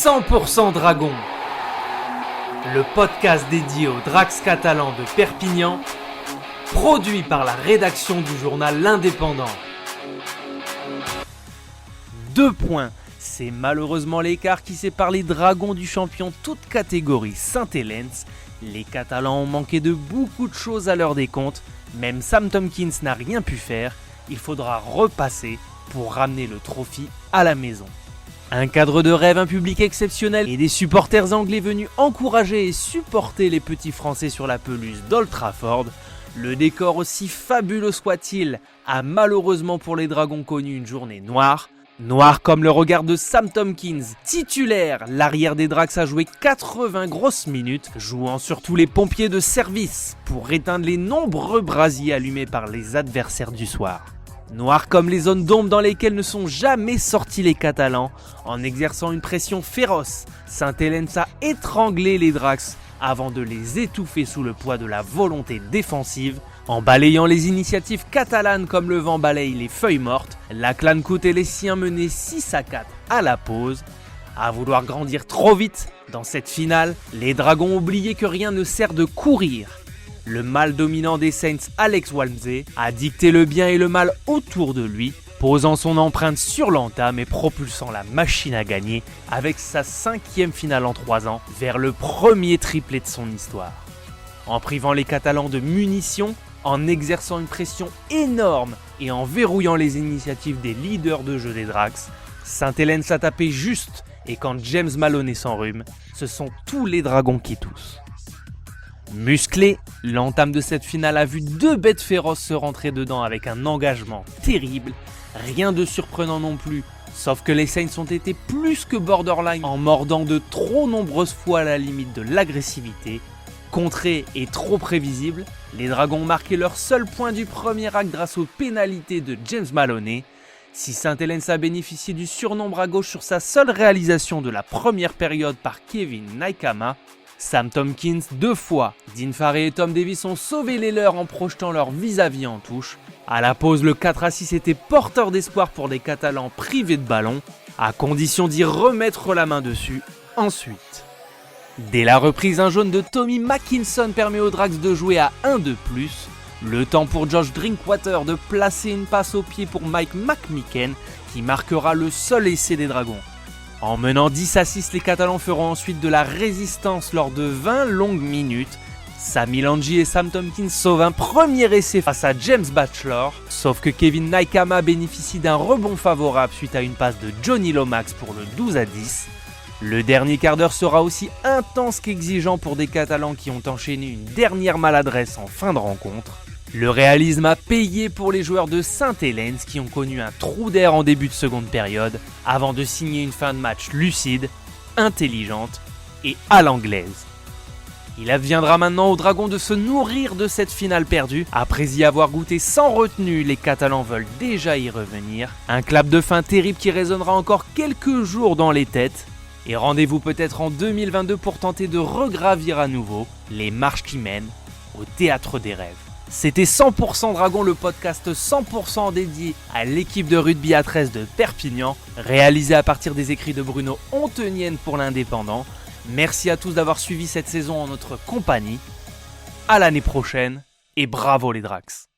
100% Dragon, le podcast dédié aux Drax catalans de Perpignan, produit par la rédaction du journal L'Indépendant. 2 points, c'est malheureusement l'écart qui sépare les Dragons du champion toute catégorie Saint-Helens. Les Catalans ont manqué de beaucoup de choses à l'heure des comptes, même Sam Tomkins n'a rien pu faire, il faudra repasser pour ramener le trophée à la maison. Un cadre de rêve, un public exceptionnel et des supporters anglais venus encourager et supporter les petits Français sur la pelouse d'Old Trafford. Le décor, aussi fabuleux soit-il, a malheureusement pour les Dragons connu une journée noire. Noire comme le regard de Sam Tomkins, titulaire. L'arrière des Drax a joué 80 grosses minutes, jouant surtout les pompiers de service pour éteindre les nombreux brasiers allumés par les adversaires du soir. Noir comme les zones d'ombre dans lesquelles ne sont jamais sortis les Catalans. En exerçant une pression féroce, Saint-Helens a étranglé les Drax avant de les étouffer sous le poids de la volonté défensive. En balayant les initiatives catalanes comme le vent balaye les feuilles mortes, la Clancoute et les siens menaient 6-4 à la pause. À vouloir grandir trop vite, dans cette finale, les Dragons ont oublié que rien ne sert de courir. Le mâle dominant des Saints, Alex Walmsley, a dicté le bien et le mal autour de lui, posant son empreinte sur l'entame et propulsant la machine à gagner avec sa 5e finale en 3 ans vers le premier triplé de son histoire. En privant les Catalans de munitions, en exerçant une pression énorme et en verrouillant les initiatives des leaders de jeu des Drax, Saint-Helens a tapé juste et quand James Maloney s'enrhume, ce sont tous les Dragons qui toussent. Musclé, l'entame de cette finale a vu 2 bêtes féroces se rentrer dedans avec un engagement terrible. Rien de surprenant non plus, sauf que les Saints ont été plus que borderline en mordant de trop nombreuses fois à la limite de l'agressivité. Contrés et trop prévisibles, les Dragons ont marqué leur seul point du premier acte grâce aux pénalités de James Maloney. Si Saint-Helens a bénéficié du surnombre à gauche sur sa seule réalisation de la première période par Kevin Naikama, Sam Tomkins 2 fois, Dean Farré et Tom Davis ont sauvé les leurs en projetant leur vis-à-vis en touche. À la pause, le 4-6 était porteur d'espoir pour les Catalans privés de ballon, à condition d'y remettre la main dessus ensuite. Dès la reprise, un jaune de Tommy Mackinson permet aux Drax de jouer à 1 de plus. Le temps pour Josh Drinkwater de placer une passe au pied pour Mike McMicken qui marquera le seul essai des Dragons. En menant 10-6, les Catalans feront ensuite de la résistance lors de 20 longues minutes. Sami Langi et Sam Tomkins sauvent un premier essai face à James Batchelor, sauf que Kevin Naikama bénéficie d'un rebond favorable suite à une passe de Johnny Lomax pour le 12-10. Le dernier quart d'heure sera aussi intense qu'exigeant pour des Catalans qui ont enchaîné une dernière maladresse en fin de rencontre. Le réalisme a payé pour les joueurs de Saint-Helens qui ont connu un trou d'air en début de seconde période avant de signer une fin de match lucide, intelligente et à l'anglaise. Il adviendra maintenant aux Dragons de se nourrir de cette finale perdue. Après y avoir goûté sans retenue, les Catalans veulent déjà y revenir. Un clap de fin terrible qui résonnera encore quelques jours dans les têtes. Et rendez-vous peut-être en 2022 pour tenter de regravir à nouveau les marches qui mènent au théâtre des rêves. C'était 100% Dragon, le podcast 100% dédié à l'équipe de rugby à 13 de Perpignan, réalisé à partir des écrits de Bruno Ontenienne pour l'Indépendant. Merci à tous d'avoir suivi cette saison en notre compagnie. À l'année prochaine et bravo les Drax.